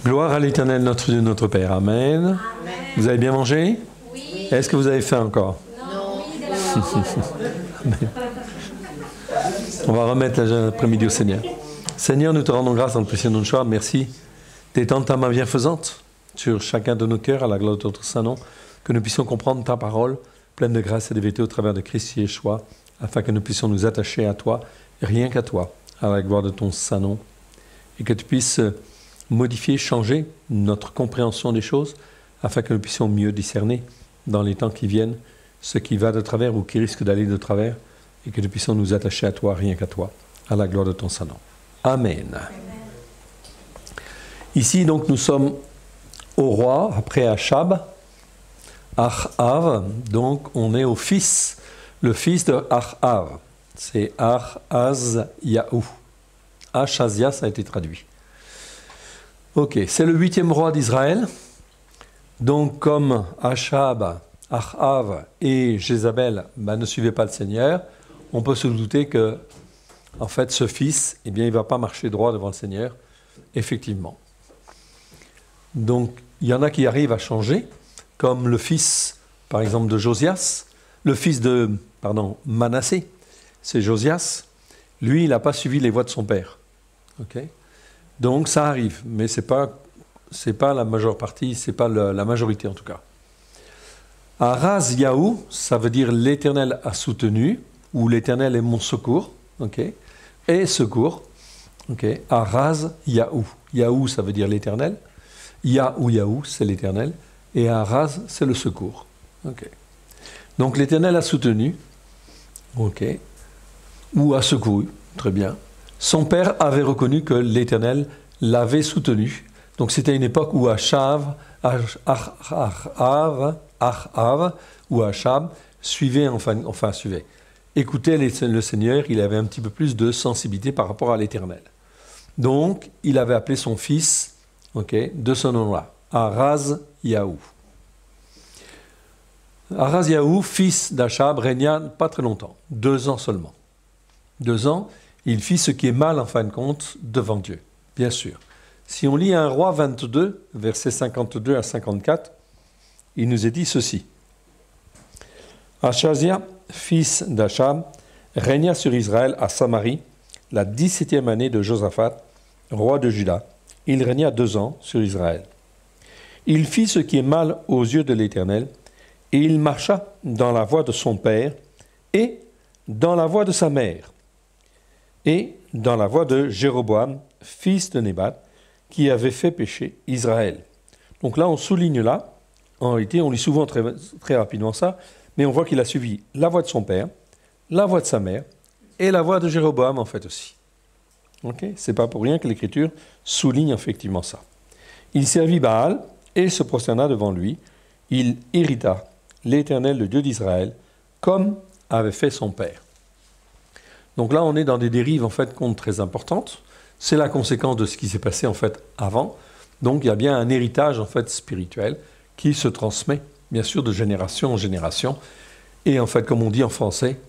Gloire à l'Éternel, notre Dieu, notre Père. Amen. Amen. Vous avez bien mangé? Oui. Est-ce que vous avez faim encore? Non. Oui, de la parole. On va remettre l'après-midi au Seigneur. Seigneur, nous te rendons grâce dans le précieux nom de Yeshua. Merci d'étendre ta main bienfaisante sur chacun de nos cœurs à la gloire de ton Saint-Nom, que nous puissions comprendre ta parole, pleine de grâce et de vérité au travers de Christ Yeshua, afin que nous puissions nous attacher à toi, rien qu'à toi, à la gloire de ton Saint-Nom, et que tu puisses modifier, changer notre compréhension des choses, afin que nous puissions mieux discerner dans les temps qui viennent ce qui va de travers ou qui risque d'aller de travers, et que nous puissions nous attacher à toi, rien qu'à toi, à la gloire de ton Saint-Nom. Amen. Amen. Ici, donc, nous sommes au roi, après Achab, Achav, donc on est au fils, le fils de Achav. C'est Achaziahu. Achazia, ça a été traduit. Ok, c'est le 8e roi d'Israël. Donc, comme Achab, Achav et Jézabel ne suivaient pas le Seigneur, on peut se douter que, en fait, ce fils, eh bien, il ne va pas marcher droit devant le Seigneur, effectivement. Donc, il y en a qui arrivent à changer, comme le fils, par exemple, de Josias, le fils de, Manassé, c'est Josias. Lui, il n'a pas suivi les voies de son père. Okay? Donc, ça arrive, mais c'est pas la majeure partie, c'est pas la majorité en tout cas. Araziahu, ça veut dire l'Éternel a soutenu, ou l'Éternel est mon secours, okay? Et secours, okay? Araziahu. Yahu, ça veut dire l'Éternel. Yahu, c'est l'Éternel. Et Araz, c'est le secours. Okay. Donc l'Éternel a soutenu, okay, ou a secouru, très bien. Son père avait reconnu que l'Éternel l'avait soutenu. Donc c'était une époque où Achab ou Achab suivait, suivait. Écoutait le Seigneur, il avait un petit peu plus de sensibilité par rapport à l'Éternel. Donc il avait appelé son fils, okay, de ce nom-là, Araziahu. Araziahu, fils d'Achab, régna pas très longtemps, 2 ans seulement. 2 ans, il fit ce qui est mal en fin de compte devant Dieu, bien sûr. Si on lit 1 Roi 22, versets 52 à 54, il nous est dit ceci. Achazia, fils d'Achab, régna sur Israël à Samarie, la 17e année de Josaphat, roi de Juda. Il régna 2 ans sur Israël. Il fit ce qui est mal aux yeux de l'Éternel, et il marcha dans la voie de son père, et dans la voie de sa mère, et dans la voie de Jéroboam, fils de Nébat, qui avait fait pécher Israël. Donc là, on souligne là, en réalité, on lit souvent très, très rapidement ça, mais on voit qu'il a suivi la voie de son père, la voie de sa mère, et la voie de Jéroboam, en fait, aussi. Okay? C'est pas pour rien que l'Écriture souligne effectivement ça. Il servit Baal et se prosterna devant lui. Il irrita l'Éternel, le Dieu d'Israël, comme avait fait son père. Donc là, on est dans des dérives, en fait, très importantes. C'est la conséquence de ce qui s'est passé, en fait, avant. Donc, il y a bien un héritage, en fait, spirituel qui se transmet, bien sûr, de génération en génération. Et, en fait, comme on dit en français,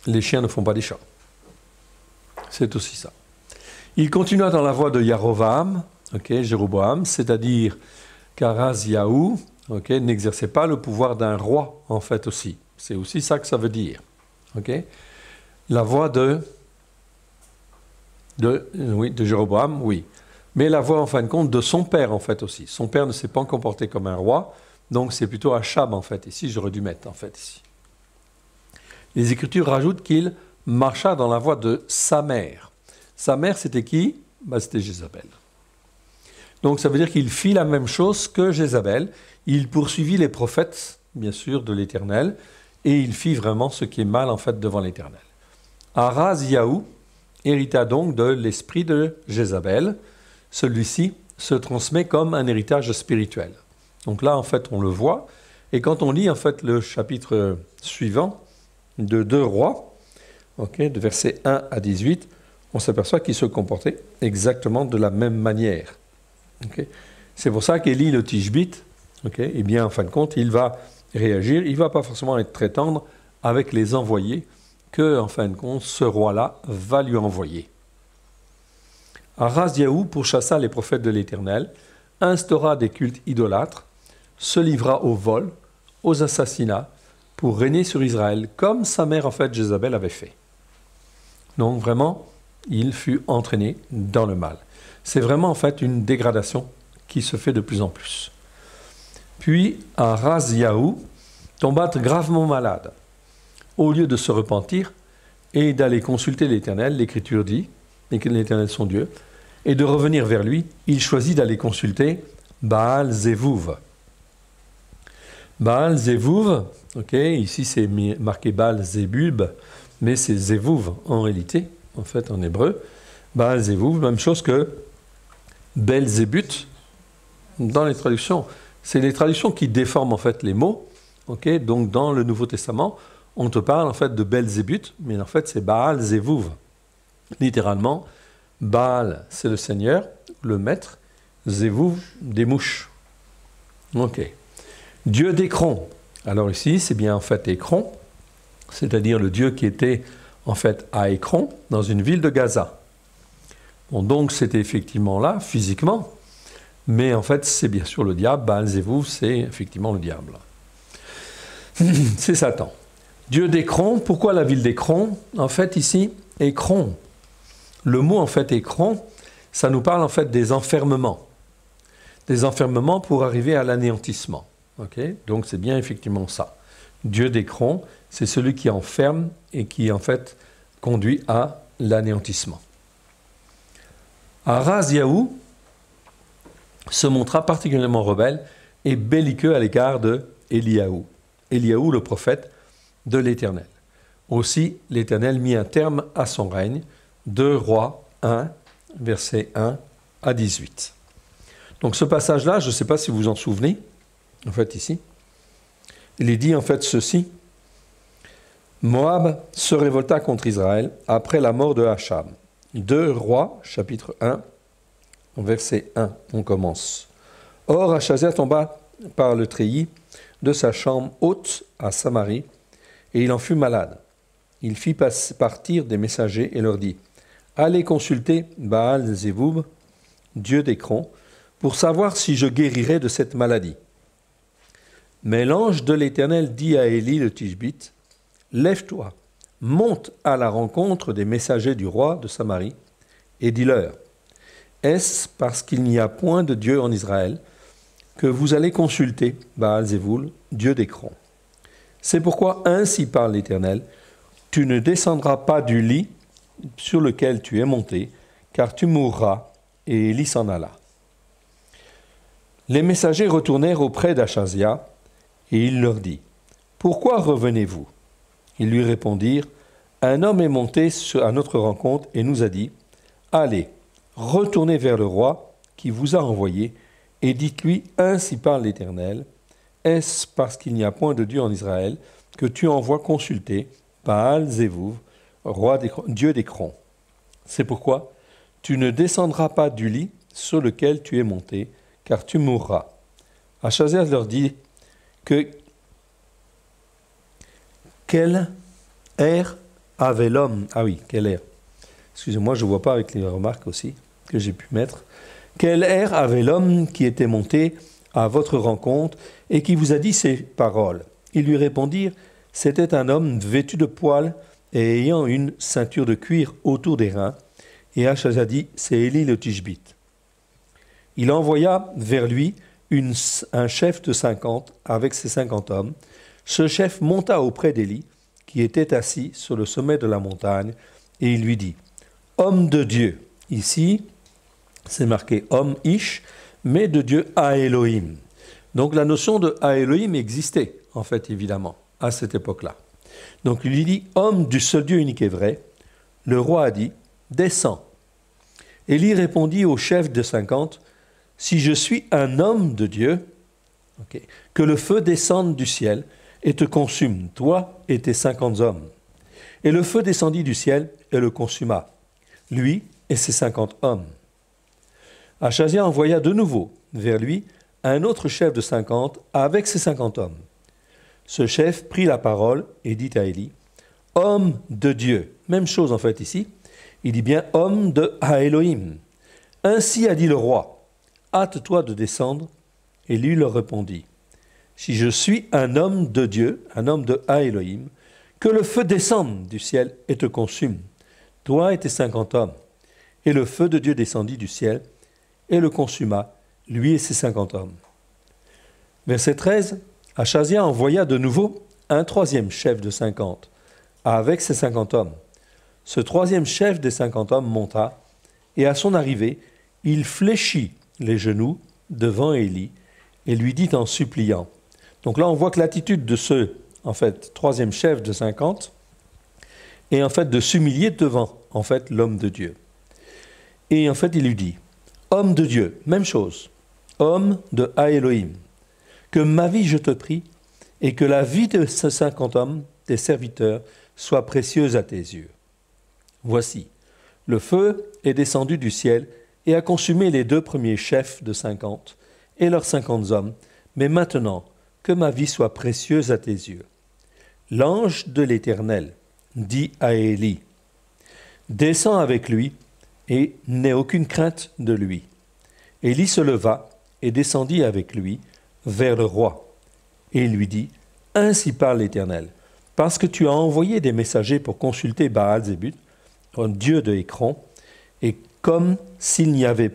les chiens ne font pas des chats. C'est aussi ça. Il continua dans la voie de Yarovam, okay, Jéroboam, c'est-à-dire qu'Araziahu, okay, n'exerçait pas le pouvoir d'un roi, en fait, aussi. C'est aussi ça que ça veut dire. Okay? La voie de Jéroboam, oui. Mais la voie, en fin de compte, de son père, en fait, aussi. Son père ne s'est pas comporté comme un roi, donc c'est plutôt Achab, en fait. Ici, j'aurais dû mettre, en fait, ici. Les Écritures rajoutent qu'il marcha dans la voie de sa mère. Sa mère, c'était qui? C'était Jézabel. Donc, ça veut dire qu'il fit la même chose que Jézabel. Il poursuivit les prophètes, bien sûr, de l'Éternel, et il fit vraiment ce qui est mal, en fait, devant l'Éternel. Araziahu hérita donc de l'esprit de Jézabel. Celui-ci se transmet comme un héritage spirituel. Donc là, en fait, on le voit. Et quand on lit, en fait, le chapitre suivant de 2 Rois, okay, de versets 1 à 18, on s'aperçoit qu'il se comportait exactement de la même manière. Okay. C'est pour ça qu'Élie le Tishbite, okay, eh bien, en fin de compte, il va réagir. Il ne va pas forcément être très tendre avec les envoyés que, en fin de compte, ce roi-là va lui envoyer. Araziahu pourchassa les prophètes de l'Éternel, instaura des cultes idolâtres, se livra au vol, aux assassinats, pour régner sur Israël, comme sa mère, en fait, Jézabel avait fait. Donc vraiment, il fut entraîné dans le mal. C'est vraiment, en fait, une dégradation qui se fait de plus en plus. Puis, Ahaz-Yahu tomba gravement malade. Au lieu de se repentir et d'aller consulter l'Éternel, l'Écriture dit, et que l'Éternel son Dieu, et de revenir vers lui, il choisit d'aller consulter Baal-Zévouv. Baal-Zévouv, ok, ici c'est marqué Baal-Zébub, mais c'est Zévouv en réalité, en fait en hébreu. Baal-Zévouv, même chose que Belzébuth dans les traductions. C'est les traductions qui déforment en fait les mots. Ok, donc dans le Nouveau Testament, on te parle en fait de Belzébuth, mais en fait c'est Baal-Zévouv. Littéralement, Baal c'est le Seigneur, le maître, Zévouv des mouches. Ok. Dieu d'Écron. Alors ici, c'est bien en fait Écron, c'est-à-dire le Dieu qui était en fait à Écron, dans une ville de Gaza. Bon, donc c'était effectivement là, physiquement, mais en fait c'est bien sûr le diable, Baal-Zévouv, c'est effectivement le diable. C'est Satan. Dieu d'Écron, pourquoi la ville d'Écron? En fait ici, Écron, le mot en fait Écron, ça nous parle en fait des enfermements pour arriver à l'anéantissement. Okay, donc c'est bien effectivement ça. Dieu d'Écron, c'est celui qui enferme et qui en fait conduit à l'anéantissement. Ahaz-Yahu se montra particulièrement rebelle et belliqueux à l'égard de Éliaou. Éliaou, le prophète de l'Éternel. Aussi, l'Éternel mit un terme à son règne. 2 Rois 1, versets 1 à 18. Donc ce passage-là, je ne sais pas si vous vous en souvenez, en fait ici, il est dit en fait ceci. Moab se révolta contre Israël après la mort de Achab. 2 Rois, chapitre 1, verset 1, on commence. Or, Achasia tomba par le treillis de sa chambre haute à Samarie, et il en fut malade. Il fit partir des messagers et leur dit, « Allez consulter Baal-Zévouv, Dieu d'Écron, pour savoir si je guérirai de cette maladie. » Mais l'ange de l'Éternel dit à Élie le Tishbite, « Lève-toi, monte à la rencontre des messagers du roi de Samarie, et dis-leur, est-ce parce qu'il n'y a point de Dieu en Israël que vous allez consulter Baal-Zévouv, Dieu d'Écron? C'est pourquoi ainsi parle l'Éternel, tu ne descendras pas du lit sur lequel tu es monté, car tu mourras. » Et Élie s'en alla. Les messagers retournèrent auprès d'Achazia, et il leur dit, « Pourquoi revenez-vous » Ils lui répondirent, « Un homme est monté à notre rencontre et nous a dit, « Allez, retournez vers le roi qui vous a envoyé, et dites-lui, ainsi parle l'Éternel, est-ce parce qu'il n'y a point de Dieu en Israël que tu envoies consulter Baal-Zévouv, Dieu d'Écron? C'est pourquoi tu ne descendras pas du lit sur lequel tu es monté, car tu mourras. » Achazias leur dit que quel air avait l'homme. Ah oui, quel air. Excusez-moi, je ne vois pas avec les remarques aussi que j'ai pu mettre. Quel air avait l'homme qui était monté à votre rencontre et qui vous a dit ces paroles? Ils lui répondirent, c'était un homme vêtu de poils et ayant une ceinture de cuir autour des reins. Et Achazias dit, c'est Élie le Tishbite. Il envoya vers lui un chef de 50 avec ses 50 hommes. Ce chef monta auprès d'Élie, qui était assis sur le sommet de la montagne, et il lui dit, « Homme de Dieu » ici, c'est marqué « homme Ish », mais de Dieu à Elohim. Donc la notion de à Elohim existait, en fait, évidemment, à cette époque-là. Donc il lui dit, « Homme du seul Dieu unique et vrai », le roi a dit, « Descends ». Élie répondit au chef de 50, « Si je suis un homme de Dieu, que le feu descende du ciel et te consume, toi et tes 50 hommes. » Et le feu descendit du ciel et le consuma, lui et ses 50 hommes. Achazia envoya de nouveau vers lui un autre chef de 50 avec ses 50 hommes. Ce chef prit la parole et dit à Élie, « Homme de Dieu », même chose en fait ici, il dit bien « homme de Elohim ». Ainsi a dit le roi, « hâte-toi de descendre. » Et lui leur répondit, « Si je suis un homme de Dieu, un homme de Ha-Elohim, que le feu descende du ciel et te consume, toi et tes 50 hommes. » Et le feu de Dieu descendit du ciel et le consuma, lui et ses 50 hommes. Verset 13, Achazia envoya de nouveau un troisième chef de 50, avec ses 50 hommes. Ce troisième chef des 50 hommes monta, et à son arrivée, il fléchit les genoux devant Élie, et lui dit en suppliant. Donc là, on voit que l'attitude de ce, troisième chef de 50 est de s'humilier devant, l'homme de Dieu. Et il lui dit, homme de Dieu, même chose, homme de Ha-Elohim, que ma vie, je te prie, et que la vie de ces 50 hommes, tes serviteurs, soit précieuse à tes yeux. Voici, le feu est descendu du ciel et a consumé les 2 premiers chefs de 50 et leurs 50 hommes, mais maintenant, que ma vie soit précieuse à tes yeux. L'ange de l'Éternel dit à Élie, descends avec lui et n'aie aucune crainte de lui. Élie se leva et descendit avec lui vers le roi. Et il lui dit, ainsi parle l'Éternel, parce que tu as envoyé des messagers pour consulter Baal-Zébut, un dieu de Écron, et comme s'il y avait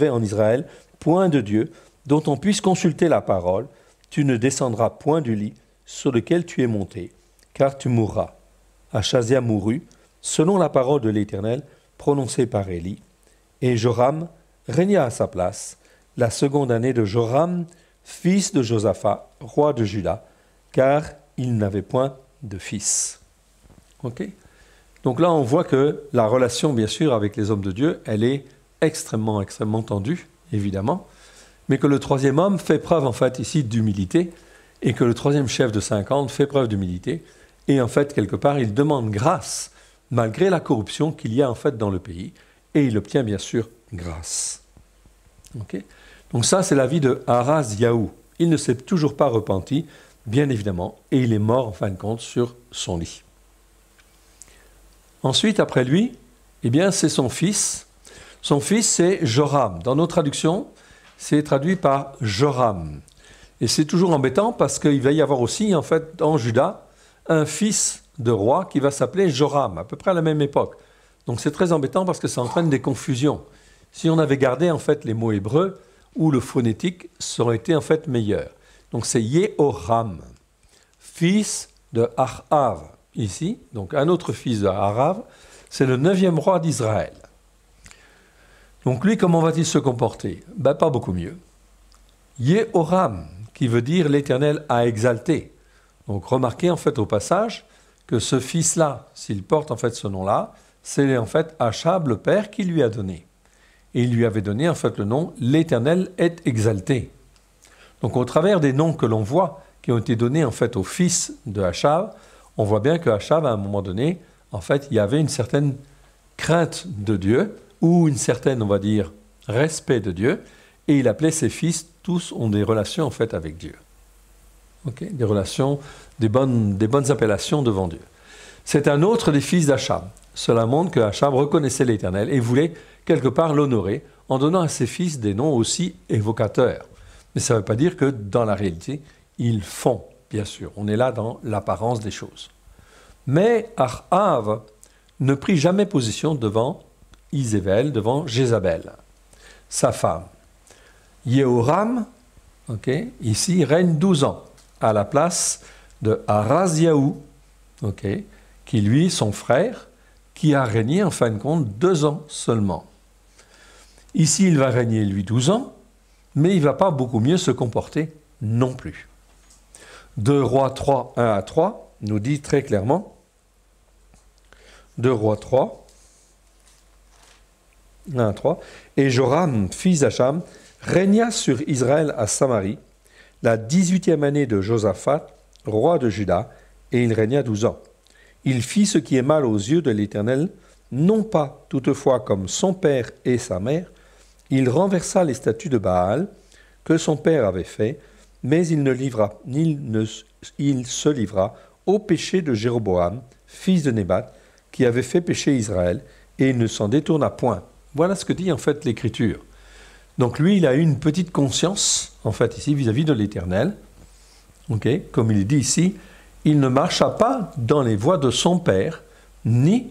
en Israël point de Dieu dont on puisse consulter la parole, tu ne descendras point du lit sur lequel tu es monté, car tu mourras. Achazia mourut, selon la parole de l'Éternel prononcée par Élie, et Joram régna à sa place, la seconde année de Joram, fils de Josaphat, roi de Juda, car il n'avait point de fils. Ok ? Donc là, on voit que la relation, bien sûr, avec les hommes de Dieu, elle est extrêmement, extrêmement tendue, évidemment, mais que le troisième homme fait preuve, ici, d'humilité, et que le troisième chef de 50 fait preuve d'humilité, et quelque part, il demande grâce, malgré la corruption qu'il y a, dans le pays, et il obtient, bien sûr, grâce. Ok ? Donc ça, c'est la vie de Ahaz-Yahu. Il ne s'est toujours pas repenti, bien évidemment, et il est mort, en fin de compte, sur son lit. Ensuite, après lui, c'est son fils. Son fils, c'est Joram. Dans nos traductions, c'est traduit par Joram. Et c'est toujours embêtant parce qu'il va y avoir aussi, en Juda, un fils de roi qui va s'appeler Joram, à peu près à la même époque. Donc c'est très embêtant parce que ça entraîne des confusions. Si on avait gardé, les mots hébreux, où le phonétique, ça aurait été, meilleur. Donc c'est Yehoram, fils de Ahav, ici. Donc un autre fils de Ahav, c'est le 9e roi d'Israël. Donc lui, comment va-t-il se comporter ? Pas beaucoup mieux. Yehoram, qui veut dire l'Éternel a exalté. Donc remarquez au passage que ce fils-là, s'il porte ce nom-là, c'est Achab, le père, qui lui a donné. Et il lui avait donné le nom l'Éternel est exalté. Donc au travers des noms que l'on voit, qui ont été donnés au fils de Achab, on voit bien que Achab, à un moment donné, il y avait une certaine crainte de Dieu, ou une certaine, on va dire, respect de Dieu, et il appelait ses fils, tous ont des relations avec Dieu. Okay ? Des relations, des bonnes appellations devant Dieu. C'est un autre des fils d'Achab. Cela montre que Achab reconnaissait l'Éternel et voulait quelque part l'honorer en donnant à ses fils des noms aussi évocateurs. Mais ça ne veut pas dire que dans la réalité, ils font, bien sûr. On est là dans l'apparence des choses. Mais Ahav ne prit jamais position devant Izébel, devant Jézabel, sa femme. Yehoram, ici, règne 12 ans, à la place de Ahaz-Yahu, qui lui, son frère, qui a régné, en fin de compte, 2 ans seulement. Ici, il va régner, lui, 12 ans, mais il ne va pas beaucoup mieux se comporter non plus. 2 Rois 3, 1 à 3, nous dit très clairement, 2 Rois 3, 1 à 3, et Joram, fils d'Acham, régna sur Israël à Samarie, la 18e année de Josaphat, roi de Juda, et il régna 12 ans. Il fit ce qui est mal aux yeux de l'Éternel, non pas toutefois comme son père et sa mère. Il renversa les statues de Baal que son père avait fait, mais il se livra au péché de Jéroboam, fils de Nébat, qui avait fait pécher Israël, et il ne s'en détourna point Voilà ce que dit en fait l'Écriture. Donc lui, il a eu une petite conscience, en fait, ici, vis-à-vis de l'Éternel. Okay? Comme il est dit ici, il ne marcha pas dans les voies de son père, ni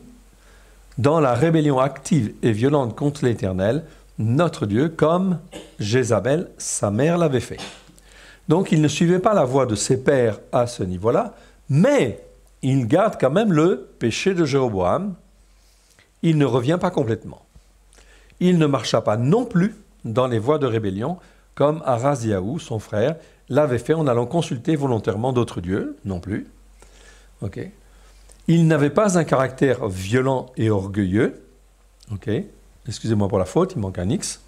dans la rébellion active et violente contre l'Éternel, notre Dieu, comme Jézabel, sa mère, l'avait fait. Donc il ne suivait pas la voie de ses pères à ce niveau-là, mais il garde quand même le péché de Jéroboam. Il ne revient pas complètement. Il ne marcha pas non plus dans les voies de rébellion, comme Araziaou, son frère, l'avait fait en allant consulter volontairement d'autres dieux, non plus. Okay. Il n'avait pas un caractère violent et orgueilleux. Okay. Excusez-moi pour la faute, il manque un X.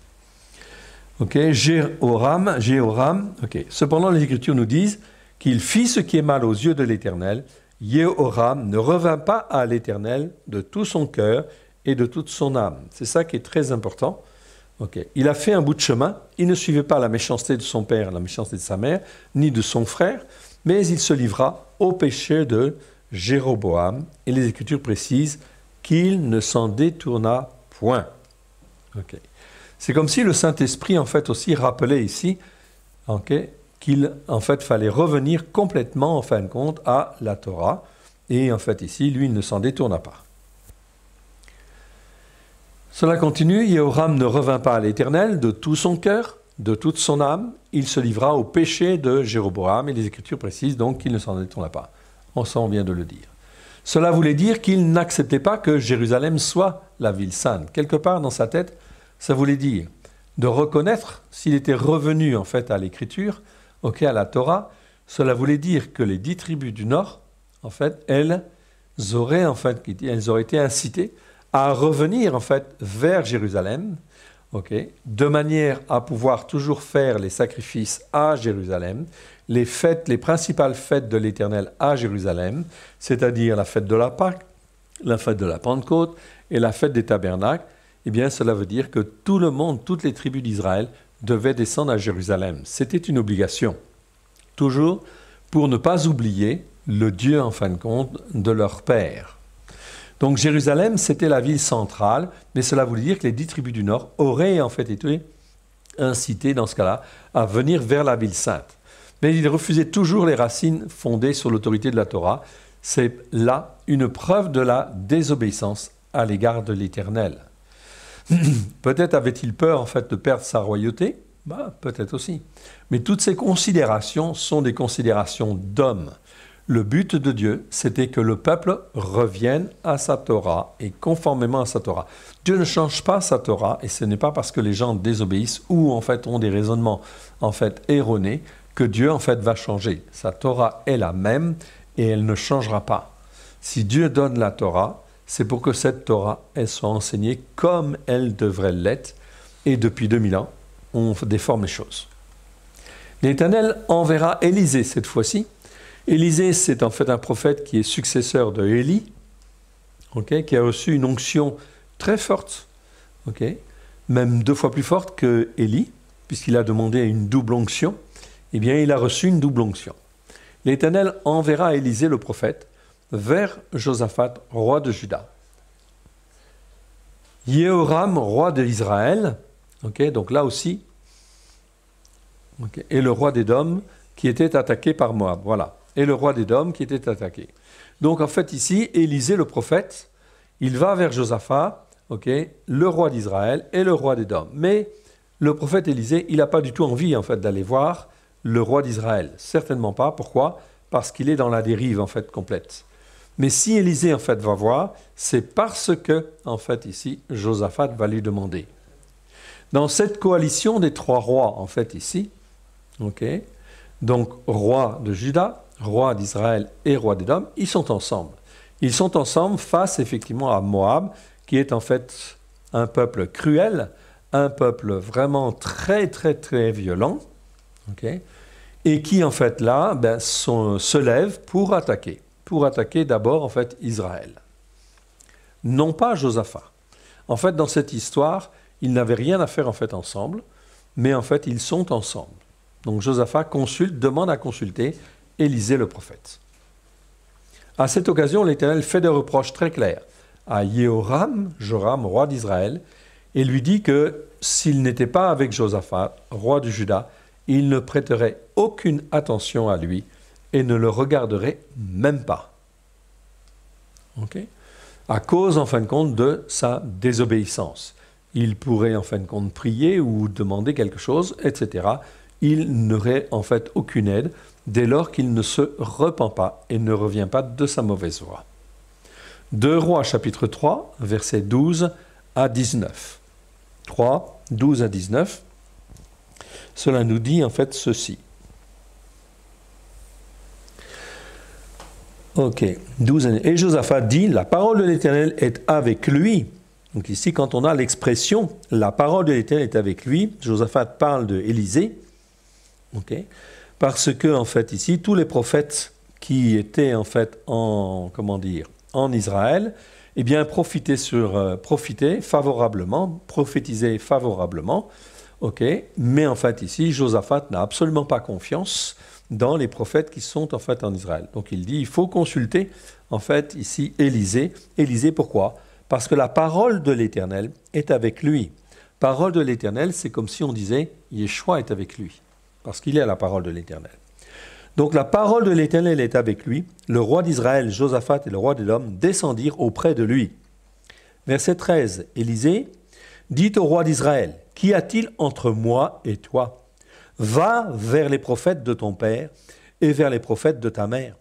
Okay. Jéhoram. Okay. Cependant, les Écritures nous disent qu'il fit ce qui est mal aux yeux de l'Éternel. Jéhoram ne revint pas à l'Éternel de tout son cœur et de toute son âme. C'est ça qui est très important. Okay. Il a fait un bout de chemin. Il ne suivait pas la méchanceté de son père, la méchanceté de sa mère, ni de son frère, mais il se livra au péché de Jéroboam. Et les Écritures précisent qu'il ne s'en détourna point. Okay. C'est comme si le Saint-Esprit, en fait, aussi rappelait ici qu'il, en fait, fallait revenir complètement, en fin de compte, à la Torah. Et, en fait, ici, lui, il ne s'en détourna pas. Cela continue, Jéhoram ne revint pas à l'Éternel de tout son cœur, de toute son âme. Il se livra au péché de Jéroboam, et les Écritures précisent donc qu'il ne s'en détourna pas. On vient de le dire. Cela voulait dire qu'il n'acceptait pas que Jérusalem soit la ville sainte. Quelque part dans sa tête, ça voulait dire de reconnaître, s'il était revenu en fait à l'Écriture, à la Torah, cela voulait dire que les 10 tribus du Nord, en fait, elles auraient été incitées à revenir en fait vers Jérusalem, de manière à pouvoir toujours faire les sacrifices à Jérusalem, les principales fêtes de l'Éternel à Jérusalem, c'est-à-dire la fête de la Pâque, la fête de la Pentecôte et la fête des Tabernacles. Eh bien, cela veut dire que tout le monde, toutes les tribus d'Israël devaient descendre à Jérusalem. C'était une obligation, toujours pour ne pas oublier le Dieu, en fin de compte, de leur père. Donc Jérusalem, c'était la ville centrale, mais cela voulait dire que les 10 tribus du Nord auraient en fait été incitées, dans ce cas-là, à venir vers la ville sainte. Mais ils refusaient toujours les racines fondées sur l'autorité de la Torah. C'est là une preuve de la désobéissance à l'égard de l'Éternel. Peut-être avait-il peur en fait de perdre sa royauté, peut-être aussi. Mais toutes ces considérations sont des considérations d'hommes. Le but de Dieu, c'était que le peuple revienne à sa Torah et conformément à sa Torah. Dieu ne change pas sa Torah et ce n'est pas parce que les gens désobéissent ou en fait ont des raisonnements en fait erronés que Dieu en fait va changer. Sa Torah est la même et elle ne changera pas. Si Dieu donne la Torah, c'est pour que cette Torah elle soit enseignée comme elle devrait l'être et depuis 2000 ans, on déforme les choses. L'Éternel enverra Élisée cette fois-ci. Élisée, c'est en fait un prophète qui est successeur de Élie, qui a reçu une onction très forte, même 2 fois plus forte que Élie, puisqu'il a demandé une double onction. Eh bien, il a reçu une double onction. L'Éternel enverra Élisée le prophète vers Josaphat, roi de Juda. Jéhoram, roi d'Israël, donc là aussi, et le roi d'Édom qui était attaqué par Moab. Voilà. Et le roi d'Édom qui était attaqué. Donc en fait ici, Élisée le prophète, il va vers Josaphat, le roi d'Israël et le roi d'Édom. Mais le prophète Élisée, il n'a pas du tout envie en fait d'aller voir le roi d'Israël. Certainement pas. Pourquoi ? Parce qu'il est dans la dérive en fait complète. Mais si Élisée en fait va voir, c'est parce que en fait ici, Josaphat va lui demander. Dans cette coalition des 3 rois en fait ici, donc roi de Juda, roi d'Israël et roi d'Édom, ils sont ensemble. Ils sont ensemble face effectivement à Moab, qui est en fait un peuple cruel, un peuple vraiment très très très violent, et qui en fait là se lève pour attaquer d'abord en fait Israël. Non pas Josaphat. En fait dans cette histoire, ils n'avaient rien à faire en fait ensemble, mais en fait ils sont ensemble. Donc Josaphat demande à consulter Élisée le prophète. À cette occasion, l'Éternel fait des reproches très clairs à Jéhoram, Joram, roi d'Israël, et lui dit que s'il n'était pas avec Josaphat, roi de Juda, il ne prêterait aucune attention à lui et ne le regarderait même pas. Ok? À cause, en fin de compte, de sa désobéissance. Il pourrait, en fin de compte, prier ou demander quelque chose, etc. Il n'aurait, en fait, aucune aide dès lors qu'il ne se repent pas et ne revient pas de sa mauvaise voie. 2 Rois, chapitre 3, versets 12 à 19. 3, 12 à 19. Cela nous dit, en fait, ceci. Ok, 12 années. Et Josaphat dit, la parole de l'Éternel est avec lui. Donc ici, quand on a l'expression, la parole de l'Éternel est avec lui, Josaphat parle de Élisée. Ok, parce que, en fait, ici, tous les prophètes qui étaient, en fait, en Israël, eh bien, profitaient favorablement, prophétisaient favorablement. Ok, mais en fait, ici, Josaphat n'a absolument pas confiance dans les prophètes qui sont en fait en Israël. Donc il dit, il faut consulter en fait ici Élisée. Élisée, pourquoi? Parce que la parole de l'Éternel est avec lui. Parole de l'Éternel, c'est comme si on disait, Yeshua est avec lui, parce qu'il est la parole de l'Éternel. Donc la parole de l'Éternel est avec lui. Le roi d'Israël, Josaphat, et le roi d'Édom descendirent auprès de lui. Verset 13, Élisée dit au roi d'Israël, qu'y a-t-il entre moi et toi? Va vers les prophètes de ton père et vers les prophètes de ta mère.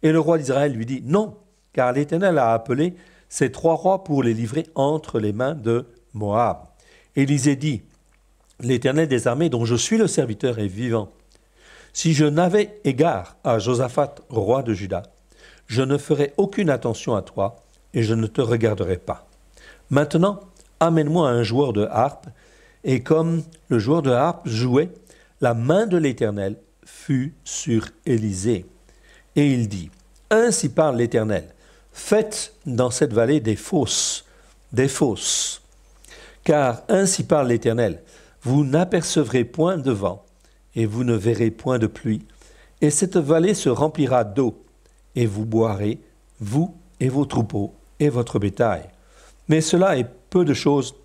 Et le roi d'Israël lui dit, non, car l'Éternel a appelé ces 3 rois pour les livrer entre les mains de Moab. Élisée dit, l'Éternel des armées dont je suis le serviteur est vivant. Si je n'avais égard à Josaphat, roi de Juda, je ne ferais aucune attention à toi et je ne te regarderai pas. Maintenant, amène-moi un joueur de harpe. Et comme le joueur de harpe jouait, la main de l'Éternel fut sur Élisée. Et il dit, ainsi parle l'Éternel, faites dans cette vallée des fosses, car ainsi parle l'Éternel, vous n'apercevrez point de vent, et vous ne verrez point de pluie, et cette vallée se remplira d'eau, et vous boirez, vous et vos troupeaux, et votre bétail. Mais cela est peu de choses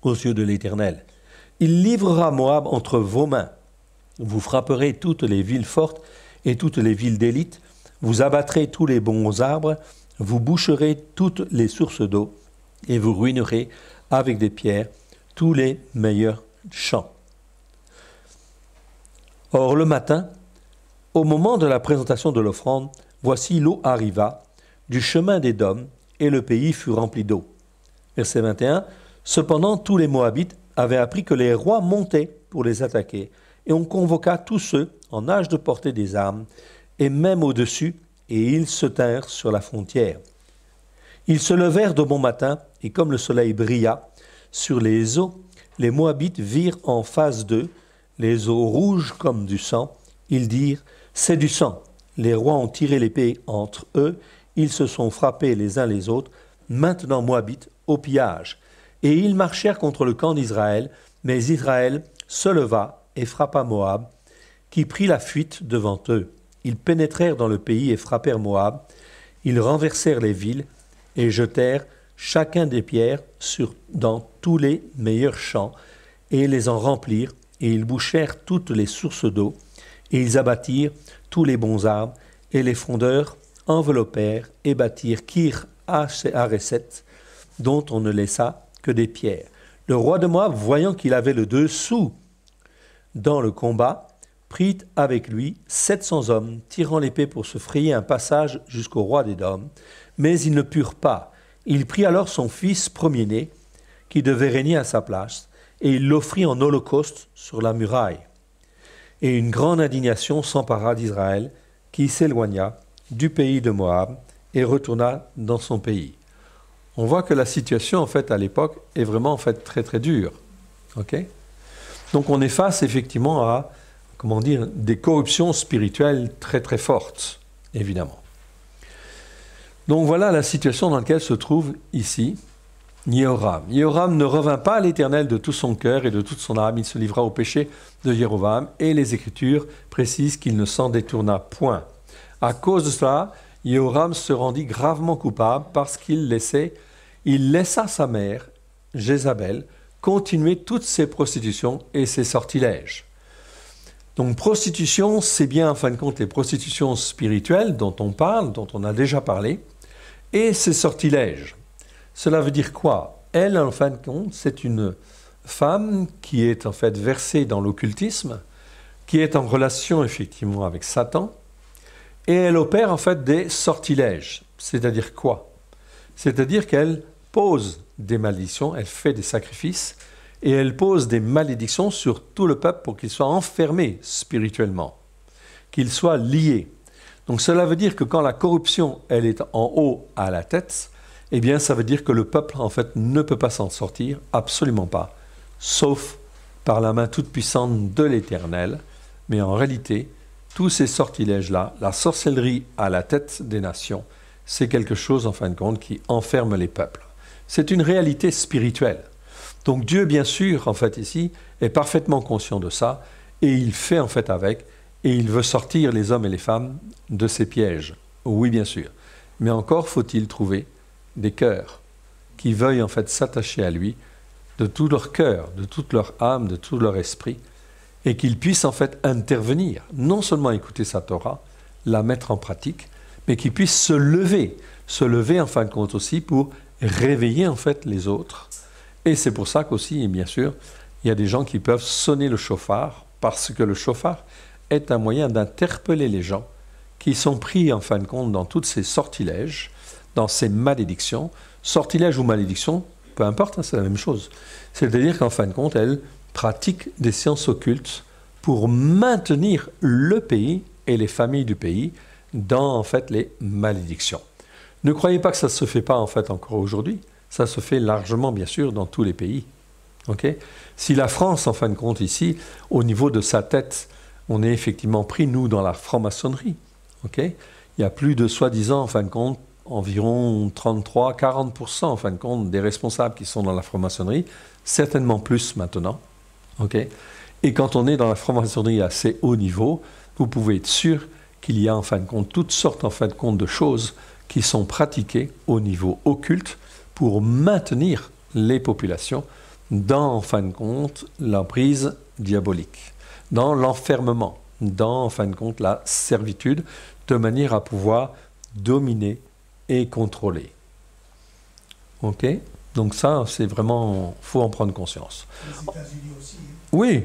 aux yeux de l'Éternel. Il livrera Moab entre vos mains. Vous frapperez toutes les villes fortes et toutes les villes d'élite. Vous abattrez tous les bons arbres. Vous boucherez toutes les sources d'eau. Et vous ruinerez avec des pierres tous les meilleurs champs. Or, le matin, au moment de la présentation de l'offrande, voici l'eau arriva du chemin d'Édom et le pays fut rempli d'eau. Verset 21. Cependant, tous les Moabites avaient appris que les rois montaient pour les attaquer. Et on convoqua tous ceux en âge de porter des armes, et même au-dessus, et ils se tinrent sur la frontière. Ils se levèrent de bon matin, et comme le soleil brilla sur les eaux, les Moabites virent en face d'eux les eaux rouges comme du sang. Ils dirent, c'est du sang. Les rois ont tiré l'épée entre eux, ils se sont frappés les uns les autres. Maintenant Moabites au pillage. Et ils marchèrent contre le camp d'Israël, mais Israël se leva et frappa Moab, qui prit la fuite devant eux. Ils pénétrèrent dans le pays et frappèrent Moab. Ils renversèrent les villes et jetèrent chacun des pierres dans tous les meilleurs champs, et les en remplirent, et ils bouchèrent toutes les sources d'eau, et ils abattirent tous les bons arbres, et les frondeurs enveloppèrent et bâtirent Kir Hareset, dont on ne laissa que des pierres. Le roi de Moab, voyant qu'il avait le dessous dans le combat, prit avec lui 700 hommes, tirant l'épée pour se frayer un passage jusqu'au roi d'Édom, mais ils ne purent pas. Il prit alors son fils premier-né, qui devait régner à sa place, et il l'offrit en holocauste sur la muraille. Et une grande indignation s'empara d'Israël, qui s'éloigna du pays de Moab et retourna dans son pays. On voit que la situation, en fait, à l'époque, est vraiment, en fait, très, très dure. Ok ? Donc, on est face, effectivement, à, des corruptions spirituelles très, très fortes, évidemment. Donc, voilà la situation dans laquelle se trouve ici Yehoram. Yehoram ne revint pas à l'Éternel de tout son cœur et de toute son âme. Il se livra au péché de Jéroboam, et les Écritures précisent qu'il ne s'en détourna point. À cause de cela, Yehoram se rendit gravement coupable parce qu'il laissa sa mère, Jézabel, continuer toutes ces prostitutions et ces sortilèges. Donc prostitution, c'est bien en fin de compte les prostitutions spirituelles dont on parle, dont on a déjà parlé, et ces sortilèges. Cela veut dire quoi? Elle, en fin de compte, c'est une femme qui est en fait versée dans l'occultisme, qui est en relation effectivement avec Satan, et elle opère en fait des sortilèges. C'est-à-dire quoi? C'est-à-dire qu'elle pose des malédictions, elle fait des sacrifices, et elle pose des malédictions sur tout le peuple pour qu'il soit enfermé spirituellement, qu'il soit lié. Donc cela veut dire que quand la corruption, elle est en haut à la tête, eh bien ça veut dire que le peuple en fait ne peut pas s'en sortir, absolument pas, sauf par la main toute puissante de l'Éternel. Mais en réalité, tous ces sortilèges-là, la sorcellerie à la tête des nations, c'est quelque chose en fin de compte qui enferme les peuples. C'est une réalité spirituelle. Donc Dieu, bien sûr, en fait ici, est parfaitement conscient de ça, et il fait en fait avec, et il veut sortir les hommes et les femmes de ces pièges. Oui, bien sûr. Mais encore faut-il trouver des cœurs qui veuillent en fait s'attacher à lui de tout leur cœur, de toute leur âme, de tout leur esprit, et qu'ils puissent en fait intervenir, non seulement écouter sa Torah, la mettre en pratique, mais qu'ils puissent se lever en fin de compte aussi pour réveiller en fait les autres. Et c'est pour ça qu'aussi, bien sûr, il y a des gens qui peuvent sonner le chauffard, parce que le chauffard est un moyen d'interpeller les gens qui sont pris en fin de compte dans tous ces sortilèges, dans ces malédictions. Sortilèges ou malédictions, peu importe, hein, c'est la même chose. C'est-à-dire qu'en fin de compte, elles pratiquent des sciences occultes pour maintenir le pays et les familles du pays dans en fait les malédictions. Ne croyez pas que ça ne se fait pas en fait encore aujourd'hui. Ça se fait largement, bien sûr, dans tous les pays. Okay? Si la France, en fin de compte, ici, au niveau de sa tête, on est effectivement pris, nous, dans la franc-maçonnerie. Okay? Il y a plus de, soi-disant, en fin de compte, environ 33-40% en fin de compte des responsables qui sont dans la franc-maçonnerie, certainement plus maintenant. Okay? Et quand on est dans la franc-maçonnerie à assez haut niveau, vous pouvez être sûr qu'il y a en fin de compte toutes sortes en fin de compte de choses qui sont pratiquées au niveau occulte pour maintenir les populations dans en fin de compte l'emprise diabolique, dans l'enfermement, dans en fin de compte la servitude, de manière à pouvoir dominer et contrôler. Ok? Donc ça, c'est vraiment, faut en prendre conscience. Les États-Unis aussi. Oui,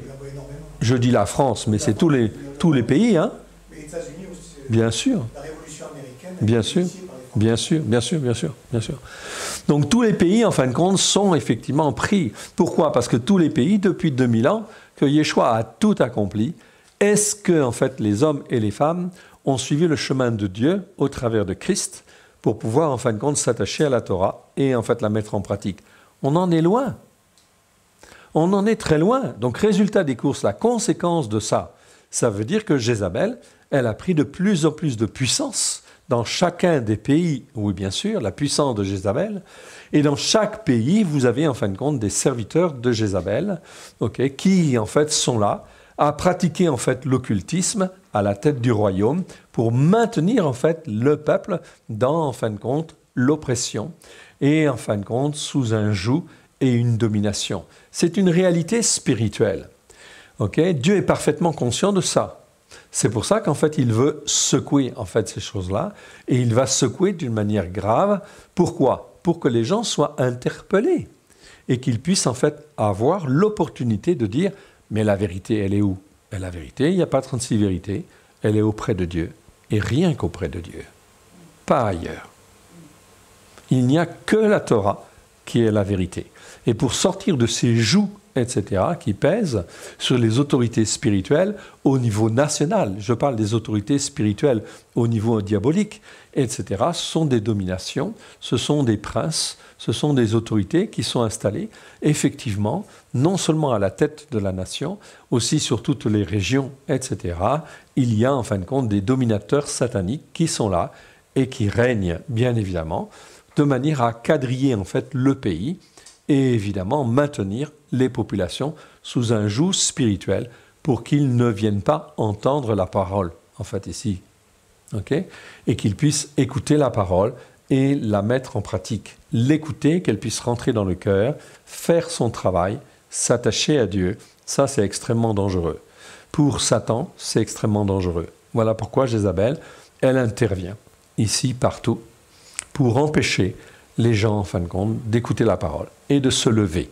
je dis la France, mais c'est tous les pays, hein? Les États-Unis aussi. Bien sûr. La Révolution américaine. Bien sûr. Bien sûr, bien sûr, bien sûr, bien sûr. Donc tous les pays, en fin de compte, sont effectivement pris. Pourquoi? Parce que tous les pays, depuis 2000 ans, que Yeshua a tout accompli, est-ce que, en fait, les hommes et les femmes ont suivi le chemin de Dieu au travers de Christ pour pouvoir, en fin de compte, s'attacher à la Torah et, en fait, la mettre en pratique? On en est loin. On en est très loin. Donc, résultat des courses, la conséquence de ça, ça veut dire que Jézabel, elle a pris de plus en plus de puissance dans chacun des pays, oui bien sûr, la puissance de Jézabel, et dans chaque pays, vous avez en fin de compte des serviteurs de Jézabel, okay, qui en fait sont là à pratiquer en fait l'occultisme à la tête du royaume pour maintenir en fait le peuple dans en fin de compte l'oppression et en fin de compte sous un joug et une domination. C'est une réalité spirituelle. Okay? Dieu est parfaitement conscient de ça. C'est pour ça qu'en fait, il veut secouer en fait ces choses-là, et il va secouer d'une manière grave. Pourquoi? Pour que les gens soient interpellés et qu'ils puissent en fait avoir l'opportunité de dire « mais la vérité, elle est où ?» Ben, la vérité, il n'y a pas 36 vérités, elle est auprès de Dieu, et rien qu'auprès de Dieu, pas ailleurs. Il n'y a que la Torah qui est la vérité. Et pour sortir de ces jougs, etc., qui pèsent sur les autorités spirituelles au niveau national. Je parle des autorités spirituelles au niveau diabolique, etc. Ce sont des dominations, ce sont des princes, ce sont des autorités qui sont installées, effectivement, non seulement à la tête de la nation, aussi sur toutes les régions, etc. Il y a, en fin de compte, des dominateurs sataniques qui sont là et qui règnent, bien évidemment, de manière à quadriller, en fait, le pays et évidemment maintenir les populations sous un joug spirituel pour qu'ils ne viennent pas entendre la parole, en fait, ici. Okay? Et qu'ils puissent écouter la parole et la mettre en pratique. L'écouter, qu'elle puisse rentrer dans le cœur, faire son travail s'attacher à Dieu, ça c'est extrêmement dangereux. Pour Satan, c'est extrêmement dangereux. Voilà pourquoi Jézabel, elle intervient ici, partout, pour empêcher les gens, en fin de compte, d'écouter la parole et de se lever.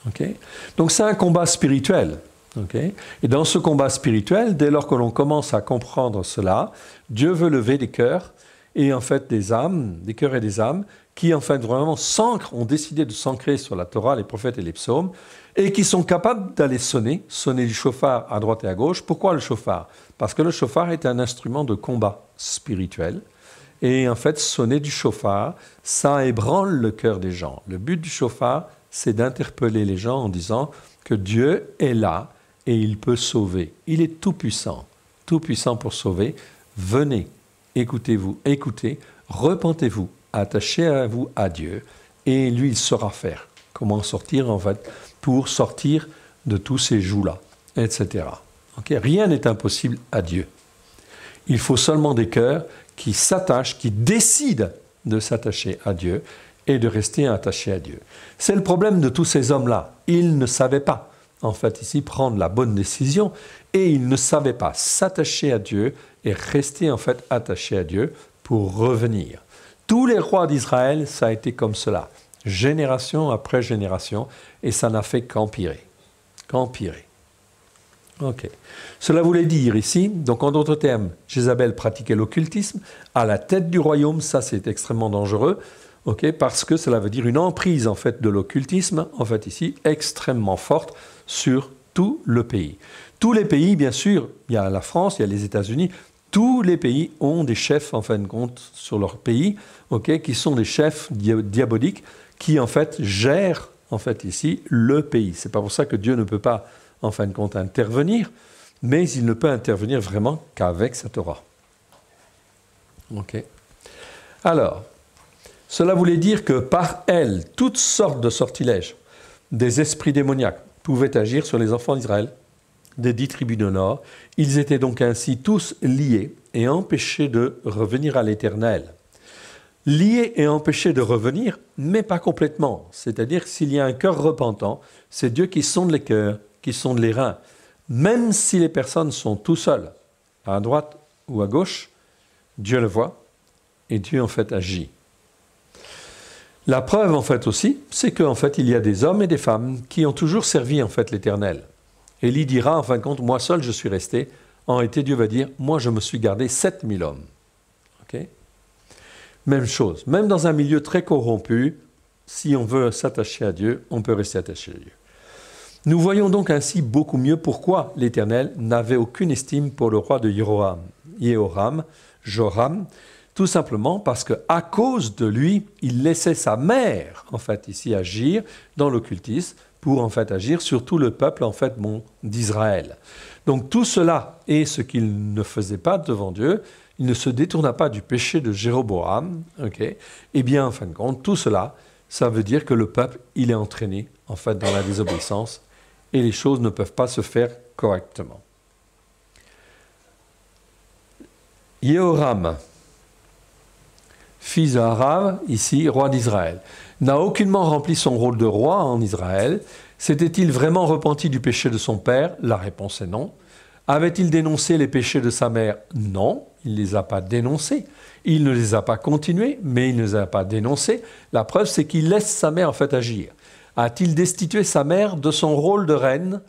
Okay? Donc c'est un combat spirituel. Okay? Et dans ce combat spirituel, dès lors que l'on commence à comprendre cela, Dieu veut lever des cœurs et en fait des âmes, des cœurs et des âmes, qui en fait vraiment ont décidé de s'ancrer sur la Torah, les prophètes et les psaumes, et qui sont capables d'aller sonner du chauffard à droite et à gauche. Pourquoi le chauffard? Parce que le chauffard est un instrument de combat spirituel. Et en fait, sonner du chauffard, ça ébranle le cœur des gens. Le but du chauffard, c'est d'interpeller les gens en disant que Dieu est là et il peut sauver. Il est tout puissant pour sauver. Venez, écoutez-vous, écoutez, repentez-vous, attachez-vous à Dieu et lui, il saura faire. Comment sortir, en fait, pour sortir de tous ces jougs-là, etc. Okay? Rien n'est impossible à Dieu. Il faut seulement des cœurs qui s'attachent, qui décident de s'attacher à Dieu et de rester attachés à Dieu. C'est le problème de tous ces hommes-là. Ils ne savaient pas, en fait, ici, prendre la bonne décision et ils ne savaient pas s'attacher à Dieu et rester, en fait, attachés à Dieu pour revenir. Tous les rois d'Israël, ça a été comme cela, génération après génération, et ça n'a fait qu'empirer. Qu'empirer. Ok. Cela voulait dire ici, donc en d'autres termes, Jézabel pratiquait l'occultisme à la tête du royaume, ça c'est extrêmement dangereux, ok, parce que cela veut dire une emprise en fait de l'occultisme, en fait ici, extrêmement forte sur tout le pays. Tous les pays, bien sûr, il y a la France, il y a les États-Unis, tous les pays ont des chefs en fin de compte sur leur pays, ok, qui sont des chefs diaboliques qui en fait gèrent en fait ici le pays. C'est pas pour ça que Dieu ne peut pas en fin de compte intervenir, mais il ne peut intervenir vraiment qu'avec sa Torah. Ok. Alors, cela voulait dire que par elle, toutes sortes de sortilèges, des esprits démoniaques pouvaient agir sur les enfants d'Israël, des 10 tribus du Nord. Ils étaient donc ainsi tous liés et empêchés de revenir à l'Éternel. Liés et empêchés de revenir, mais pas complètement. C'est-à-dire que s'il y a un cœur repentant, c'est Dieu qui sonde les cœurs, qui sonde les reins. Même si les personnes sont tout seules, à droite ou à gauche, Dieu le voit et Dieu en fait agit. La preuve en fait aussi, c'est qu'en fait il y a des hommes et des femmes qui ont toujours servi en fait l'Éternel. Élie dira en fin de compte, moi seul je suis resté. En réalité Dieu va dire, moi je me suis gardé 7000 hommes. Okay? Même chose, même dans un milieu très corrompu, si on veut s'attacher à Dieu, on peut rester attaché à Dieu. Nous voyons donc ainsi beaucoup mieux pourquoi l'Éternel n'avait aucune estime pour le roi de Joram, tout simplement parce qu'à cause de lui, il laissait sa mère, en fait, ici agir dans l'occultisme pour, en fait, agir sur tout le peuple, en fait, d'Israël. Donc tout cela est ce qu'il ne faisait pas devant Dieu. Il ne se détourna pas du péché de Jéroboam. Okay? Eh bien, en fin de compte, tout cela, ça veut dire que le peuple, il est entraîné, en fait, dans la désobéissance et les choses ne peuvent pas se faire correctement. Jéhoram, fils d'Ahav, ici, roi d'Israël, n'a aucunement rempli son rôle de roi en Israël. S'était-il vraiment repenti du péché de son père? La réponse est non. Avait-il dénoncé les péchés de sa mère? Non, il ne les a pas dénoncés. Il ne les a pas continués, mais il ne les a pas dénoncés. La preuve, c'est qu'il laisse sa mère en fait agir. A-t-il destitué sa mère de son rôle de reine,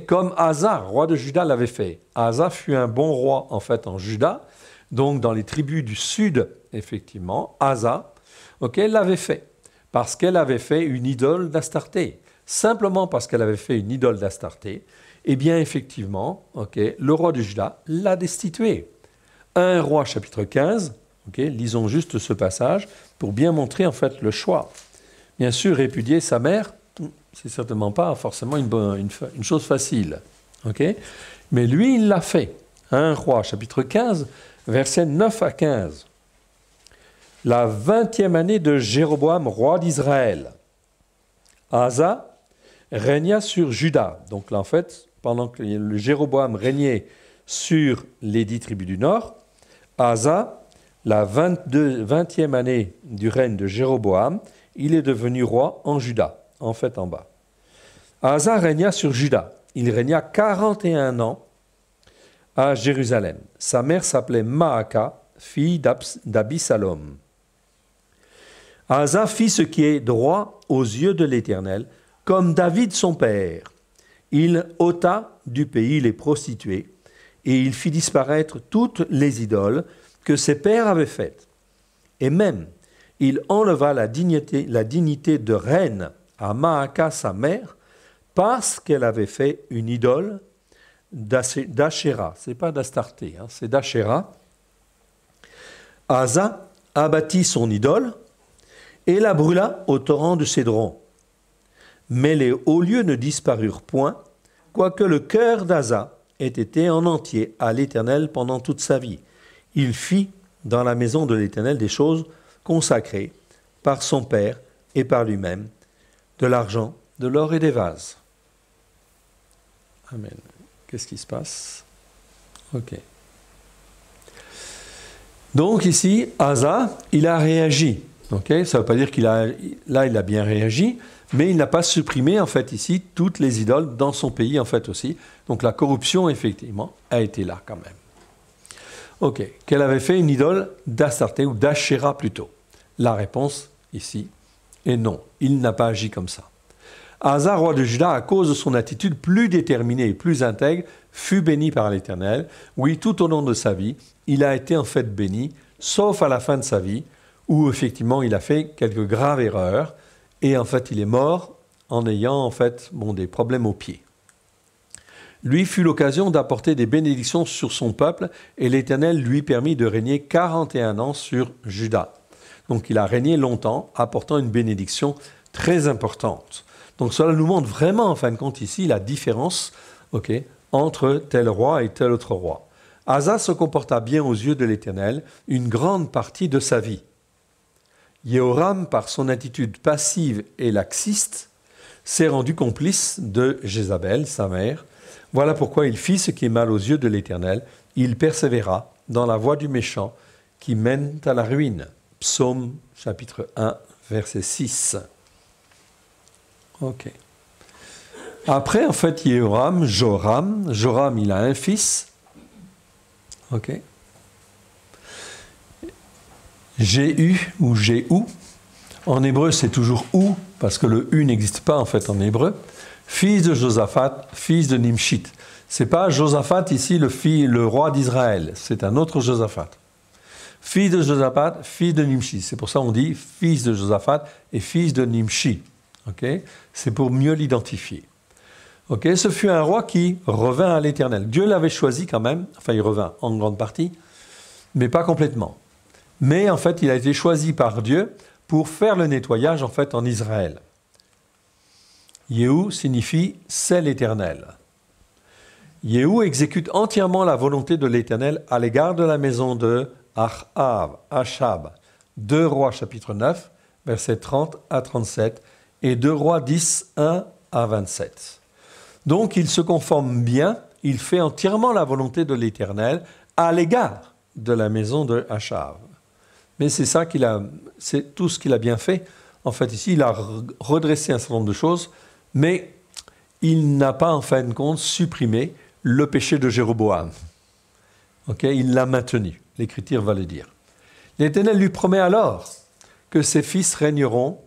comme Asa, roi de Juda, l'avait fait? Asa fut un bon roi en fait en Juda, donc dans les tribus du sud, effectivement, Asa, l'avait fait, parce qu'elle avait fait une idole d'Astarté. Simplement parce qu'elle avait fait une idole d'Astarté, eh bien effectivement, le roi de Juda l'a destitué. 1 Roi chapitre 15, lisons juste ce passage pour bien montrer en fait le choix. Bien sûr, répudier sa mère, c'est certainement pas forcément une chose facile. Mais lui, il l'a fait. 1 Roi chapitre 15, versets 9 à 15. La 20e année de Jéroboam, roi d'Israël, Asa régna sur Juda. Donc là, en fait, pendant que le Jéroboam régnait sur les 10 tribus du Nord, Asa, la 20e année du règne de Jéroboam, il est devenu roi en Juda, en fait en bas. Asa régna sur Juda. Il régna 41 ans à Jérusalem. Sa mère s'appelait Maaka, fille d'Abisalom. Asa fit ce qui est droit aux yeux de l'Éternel, comme David son père. Il ôta du pays les prostituées, et il fit disparaître toutes les idoles que ses pères avaient faites. Et même, il enleva la dignité de reine à Maaka sa mère, parce qu'elle avait fait une idole d'Ashéra. Ce n'est pas d'Astarté, hein, c'est d'Ashéra. Asa abattit son idole et la brûla au torrent de Cédron. Mais les hauts lieux ne disparurent point, quoique le cœur d'Asa ait été en entier à l'Éternel pendant toute sa vie. Il fit dans la maison de l'Éternel des choses consacrées par son père et par lui-même, de l'argent, de l'or et des vases. Amen. Qu'est-ce qui se passe? Ok. Donc ici, Asa, il a réagi. Okay, ça ne veut pas dire qu'il a bien réagi, mais il n'a pas supprimé en fait ici toutes les idoles dans son pays en fait aussi. Donc la corruption effectivement a été là quand même. Ok, qu'elle avait fait une idole d'Astarté ou d'Ashéra plutôt. La réponse ici est non, il n'a pas agi comme ça. Asa, roi de Juda, à cause de son attitude plus déterminée et plus intègre, fut béni par l'Éternel. Oui, tout au long de sa vie, il a été en fait béni, sauf à la fin de sa vie, où effectivement il a fait quelques graves erreurs, et en fait il est mort en ayant en fait des problèmes aux pieds. Lui fut l'occasion d'apporter des bénédictions sur son peuple, et l'Éternel lui permit de régner 41 ans sur Juda. Donc il a régné longtemps, apportant une bénédiction très importante. Donc cela nous montre vraiment en fin de compte ici la différence entre tel roi et tel autre roi. Asa se comporta bien aux yeux de l'Éternel une grande partie de sa vie. Jéhoram, par son attitude passive et laxiste, s'est rendu complice de Jézabel, sa mère. Voilà pourquoi il fit ce qui est mal aux yeux de l'Éternel. Il persévéra dans la voie du méchant qui mène à la ruine. Psaume chapitre 1, verset 6. Ok. Après, en fait, Jéhoram, Joram, il a un fils. Ok. Jéhu ou Jéhu. En hébreu, c'est toujours ou, parce que le U n'existe pas en fait en hébreu. Fils de Josaphat, fils de Nimshit. C'est pas Josaphat ici, le roi d'Israël. C'est un autre Josaphat. Fils de Josaphat, fils de Nimshi. C'est pour ça qu'on dit fils de Josaphat et fils de Nimshi. Okay? C'est pour mieux l'identifier. Okay? Ce fut un roi qui revint à l'Éternel. Dieu l'avait choisi quand même, enfin il revint en grande partie, mais pas complètement. Mais en fait, il a été choisi par Dieu pour faire le nettoyage en fait en Israël. Jéhu signifie « c'est l'Éternel ». Jéhu exécute entièrement la volonté de l'Éternel à l'égard de la maison de Achab. 2 Rois chapitre 9, versets 30 à 37 et 2 Rois 10, 1 à 27. Donc il se conforme bien, il fait entièrement la volonté de l'Éternel à l'égard de la maison de Achab. Mais c'est tout ce qu'il a bien fait. En fait, ici, il a redressé un certain nombre de choses, mais il n'a pas, en fin de compte, supprimé le péché de Jéroboam. Il l'a maintenu. L'Écriture va le dire. L'Éternel lui promet alors que ses fils régneront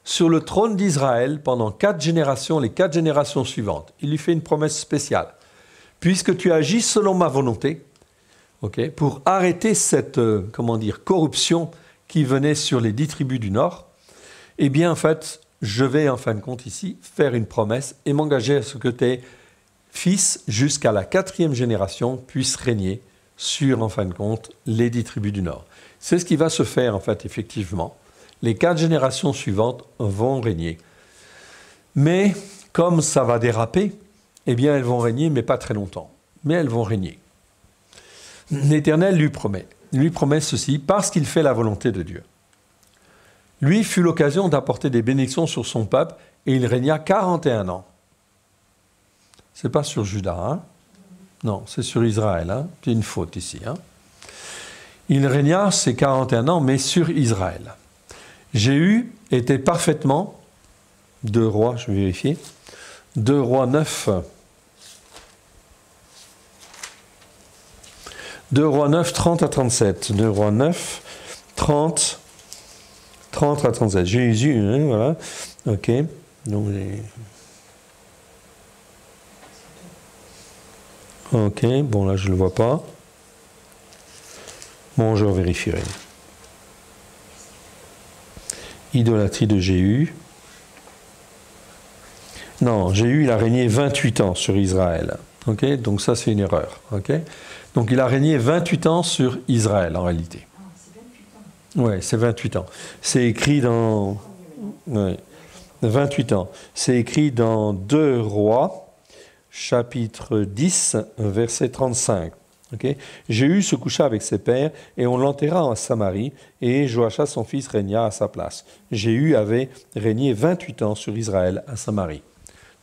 sur le trône d'Israël pendant 4 générations, les 4 générations suivantes. Il lui fait une promesse spéciale. Puisque tu agis selon ma volonté, pour arrêter cette corruption qui venait sur les 10 tribus du Nord, eh bien, en fait, je vais, en fin de compte, ici, faire une promesse et m'engager à ce que tes fils, jusqu'à la 4e génération, puissent régner sur, en fin de compte, les 10 tribus du Nord. C'est ce qui va se faire, en fait, effectivement. Les 4 générations suivantes vont régner. Mais, comme ça va déraper, eh bien, elles vont régner, mais pas très longtemps. Mais elles vont régner. L'Éternel lui promet ceci parce qu'il fait la volonté de Dieu. Lui fut l'occasion d'apporter des bénédictions sur son peuple et il régna 41 ans. Ce n'est pas sur Juda, hein? Non, c'est sur Israël. Hein? C'est une faute ici. Hein? Il régna ces 41 ans, mais sur Israël. Jéhu était parfaitement, 2 Rois, je vais vérifier, 2 Rois 9. 2 Rois 9, 30 à 37. 2 Rois 9, 30 à 37. Jésus, hein, voilà. Ok. Donc, ok, bon là je ne le vois pas. Bon, je vérifierai. Idolâtrie de Jéhu. Non, Jéhu, il a régné 28 ans sur Israël. Ok, donc ça c'est une erreur. Ok, donc il a régné 28 ans sur Israël en réalité. Oui, c'est 28 ans. C'est écrit dans... Ouais, 28 ans. C'est écrit dans 2 Rois, chapitre 10, verset 35. Okay. Jéhu se coucha avec ses pères et on l'enterra en Samarie et Joachas son fils régna à sa place. Jéhu avait régné 28 ans sur Israël à Samarie.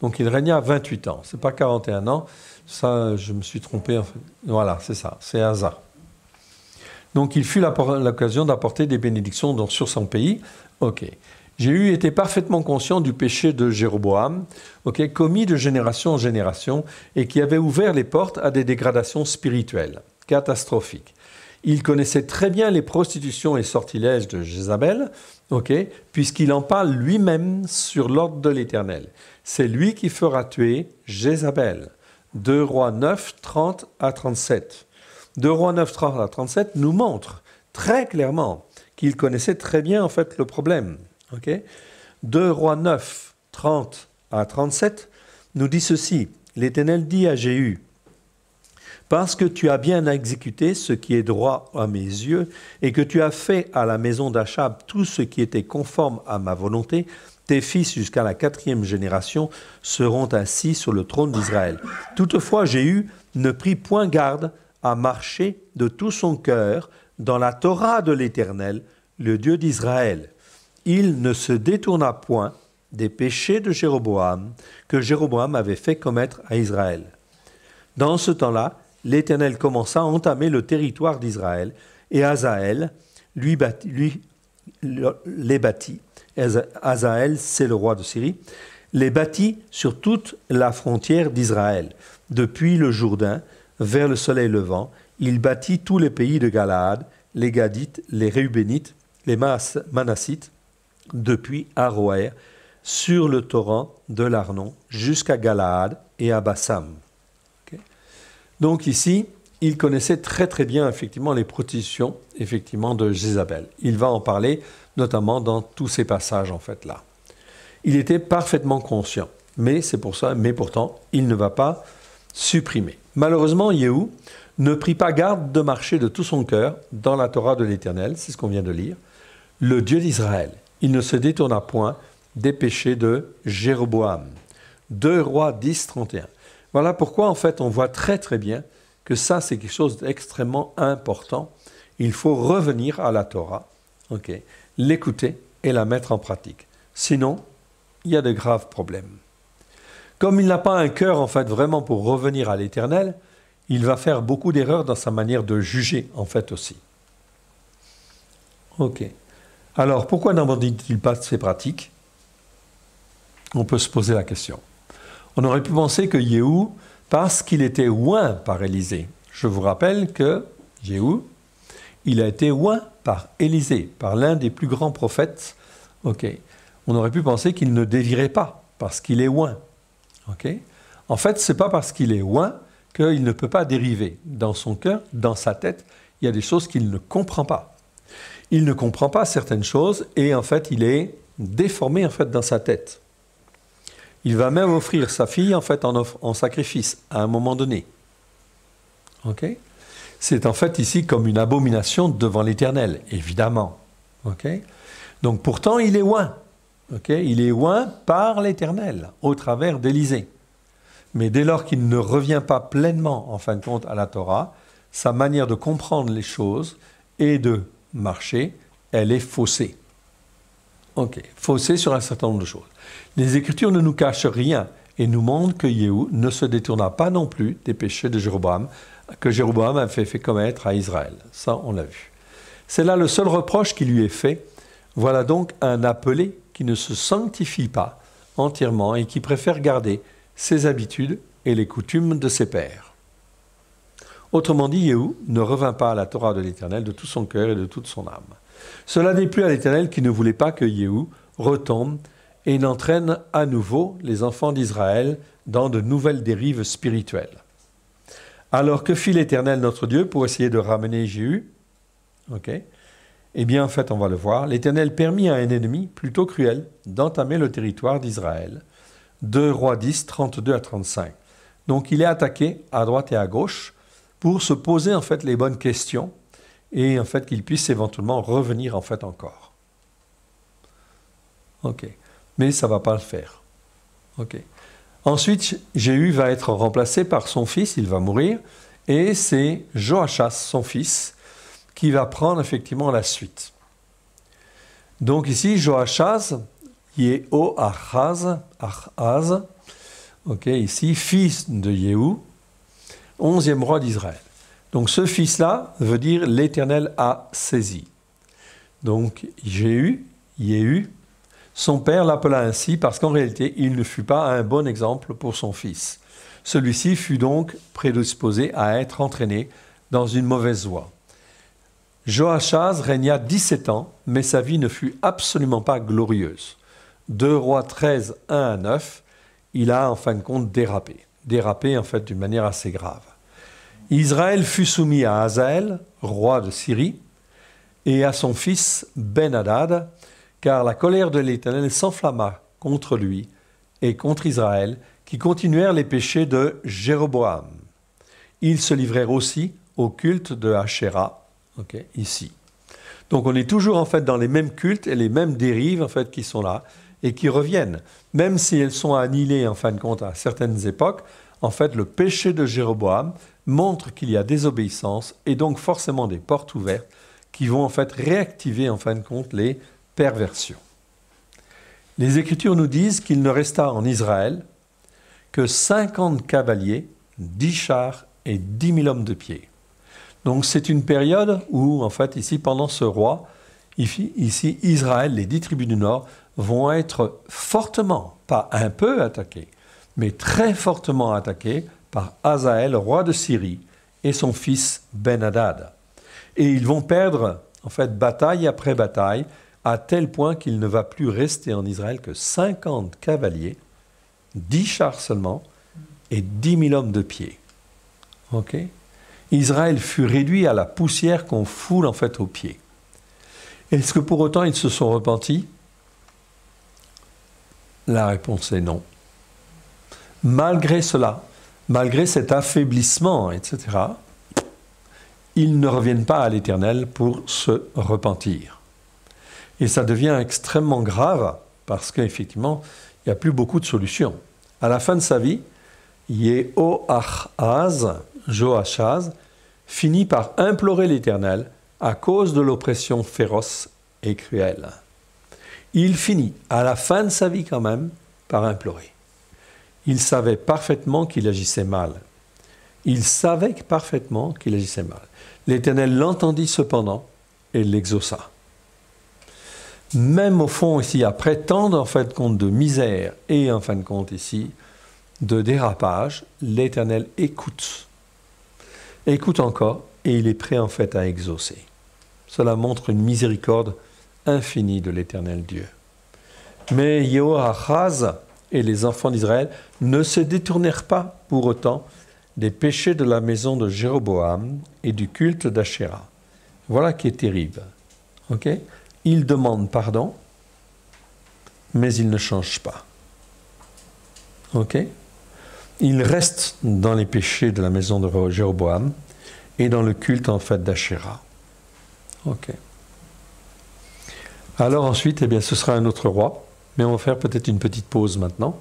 Donc il régna 28 ans, c'est pas 41 ans, ça je me suis trompé en fait. Voilà, c'est ça, c'est Asa. Donc il fut l'occasion d'apporter des bénédictions sur son pays. Ok. Jéhu était parfaitement conscient du péché de Jéroboam, commis de génération en génération, et qui avait ouvert les portes à des dégradations spirituelles, catastrophiques. Il connaissait très bien les prostitutions et sortilèges de Jézabel, puisqu'il en parle lui-même sur l'ordre de l'Éternel. C'est lui qui fera tuer Jézabel. 2 Rois 9, 30 à 37. 2 Rois 9, 30 à 37 nous montre très clairement qu'il connaissait très bien en fait le problème. 2 Rois 9, 30 à 37 nous dit ceci. L'Éternel dit à Jéhu, « Parce que tu as bien exécuté ce qui est droit à mes yeux et que tu as fait à la maison d'Achab tout ce qui était conforme à ma volonté, tes fils jusqu'à la 4e génération seront assis sur le trône d'Israël. Toutefois, Jéhu ne prit point garde à marcher de tout son cœur dans la Torah de l'Éternel, le Dieu d'Israël. Il ne se détourna point des péchés de Jéroboam que Jéroboam avait fait commettre à Israël. Dans ce temps-là, l'Éternel commença à entamer le territoire d'Israël et Hazaël les bâtit. Hazaël, c'est le roi de Syrie, les bâtit sur toute la frontière d'Israël. Depuis le Jourdain, vers le soleil levant, il bâtit tous les pays de Galaad, les Gadites, les Réubénites, les Manassites, depuis Aroër, sur le torrent de l'Arnon, jusqu'à Galaad et à Bassam. Donc ici, il connaissait très très bien effectivement les prostitutions effectivement de Jézabel. Il va en parler notamment dans tous ces passages en fait là. Il était parfaitement conscient, mais c'est pour ça, mais pourtant, il ne va pas supprimer. Malheureusement, Yéhou ne prit pas garde de marcher de tout son cœur dans la Torah de l'Éternel, c'est ce qu'on vient de lire, le Dieu d'Israël. Il ne se détourna point des péchés de Jéroboam. 2 Rois 10, 31. Voilà pourquoi, en fait, on voit très très bien que ça, c'est quelque chose d'extrêmement important. Il faut revenir à la Torah, l'écouter et la mettre en pratique. Sinon, il y a de graves problèmes. Comme il n'a pas un cœur, en fait, vraiment pour revenir à l'Éternel, il va faire beaucoup d'erreurs dans sa manière de juger, en fait, aussi. Alors, pourquoi n'abandonne-t-il pas ces pratiques? On peut se poser la question. On aurait pu penser que Yéhou, parce qu'il était oint par Élisée, je vous rappelle que Yéhou, il a été oint par Élisée, par l'un des plus grands prophètes. On aurait pu penser qu'il ne dévierait pas, parce qu'il est oint. En fait, ce n'est pas parce qu'il est oint qu'il ne peut pas dériver. Dans son cœur, dans sa tête, il y a des choses qu'il ne comprend pas. Il ne comprend pas certaines choses et en fait, il est déformé en fait dans sa tête. Il va même offrir sa fille en fait en sacrifice à un moment donné. C'est en fait ici comme une abomination devant l'Éternel, évidemment. Donc pourtant, il est oint. Il est oint par l'Éternel au travers d'Élisée. Mais dès lors qu'il ne revient pas pleinement, en fin de compte, à la Torah, sa manière de comprendre les choses et de marcher, elle est faussée. Faussée sur un certain nombre de choses. Les Écritures ne nous cachent rien et nous montrent que Yéhou ne se détourna pas non plus des péchés de Jéroboam, que Jéroboam avait fait commettre à Israël. Ça, on l'a vu. C'est là le seul reproche qui lui est fait. Voilà donc un appelé qui ne se sanctifie pas entièrement et qui préfère garder ses habitudes et les coutumes de ses pères. Autrement dit, Yéhou ne revint pas à la Torah de l'Éternel de tout son cœur et de toute son âme. Cela déplut à l'Éternel qui ne voulait pas que Yéhou retombe et n'entraîne à nouveau les enfants d'Israël dans de nouvelles dérives spirituelles. Alors que fit l'Éternel notre Dieu pour essayer de ramener Jéhu? Eh bien, en fait, on va le voir. L'Éternel permit à un ennemi plutôt cruel d'entamer le territoire d'Israël. 2 Rois 10, 32 à 35. Donc, il est attaqué à droite et à gauche pour se poser, en fait, les bonnes questions et, en fait, qu'il puisse éventuellement revenir, en fait, encore. Mais ça ne va pas le faire. Ensuite, Jéhu va être remplacé par son fils, il va mourir, et c'est Joachas, son fils, qui va prendre effectivement la suite. Donc ici, Joachas, Yehoachaz, ici, fils de Yéhou, 11e roi d'Israël. Donc ce fils-là veut dire l'Éternel a saisi. Donc Jéhu, son père l'appela ainsi parce qu'en réalité, il ne fut pas un bon exemple pour son fils. Celui-ci fut donc prédisposé à être entraîné dans une mauvaise voie. Joachaz régna 17 ans, mais sa vie ne fut absolument pas glorieuse. 2 Rois 13, 1 à 9, il a en fin de compte dérapé. Dérapé en fait d'une manière assez grave. Israël fut soumis à Hazaël, roi de Syrie, et à son fils Ben-Hadad, car la colère de l'Éternel s'enflamma contre lui et contre Israël, qui continuèrent les péchés de Jéroboam. Ils se livrèrent aussi au culte de Ashéra, ici. Donc on est toujours en fait dans les mêmes cultes et les mêmes dérives en fait qui sont là et qui reviennent. Même si elles sont annihilées en fin de compte à certaines époques, en fait le péché de Jéroboam montre qu'il y a désobéissance et donc forcément des portes ouvertes qui vont en fait réactiver en fin de compte les perversions. Les Écritures nous disent qu'il ne resta en Israël que 50 cavaliers, 10 chars et 10 000 hommes de pied. Donc c'est une période où, en fait, ici, pendant ce roi, ici, Israël, les 10 tribus du Nord, vont être fortement, pas un peu attaqués, mais très fortement attaqués par Hazaël, roi de Syrie, et son fils Ben-Hadad. Et ils vont perdre, en fait, bataille après bataille, à tel point qu'il ne va plus rester en Israël que 50 cavaliers, 10 chars seulement, et 10 000 hommes de pied. Israël fut réduit à la poussière qu'on foule en fait aux pieds. Est-ce que pour autant ils se sont repentis? La réponse est non. Malgré cela, malgré cet affaiblissement, etc., ils ne reviennent pas à l'Éternel pour se repentir. Et ça devient extrêmement grave parce qu'effectivement, il n'y a plus beaucoup de solutions. À la fin de sa vie, Joachaz, finit par implorer l'Éternel à cause de l'oppression féroce et cruelle. Il finit, à la fin de sa vie quand même, par implorer. Il savait parfaitement qu'il agissait mal. L'Éternel l'entendit cependant et l'exauça. Même au fond ici, après tant en fin de compte de misère et en fin de compte ici de dérapage, l'Éternel écoute encore et il est prêt en fait à exaucer. Cela montre une miséricorde infinie de l'Éternel Dieu. Mais Jehoachaz et les enfants d'Israël ne se détournèrent pas pour autant des péchés de la maison de Jéroboam et du culte d'Ashéra. Voilà qui est terrible. Ils demandent pardon, mais ils ne changent pas. Ils restent dans les péchés de la maison de Jéroboam et dans le culte en fait d'Ashéra. Alors ensuite, ce sera un autre roi, mais on va faire peut-être une petite pause maintenant.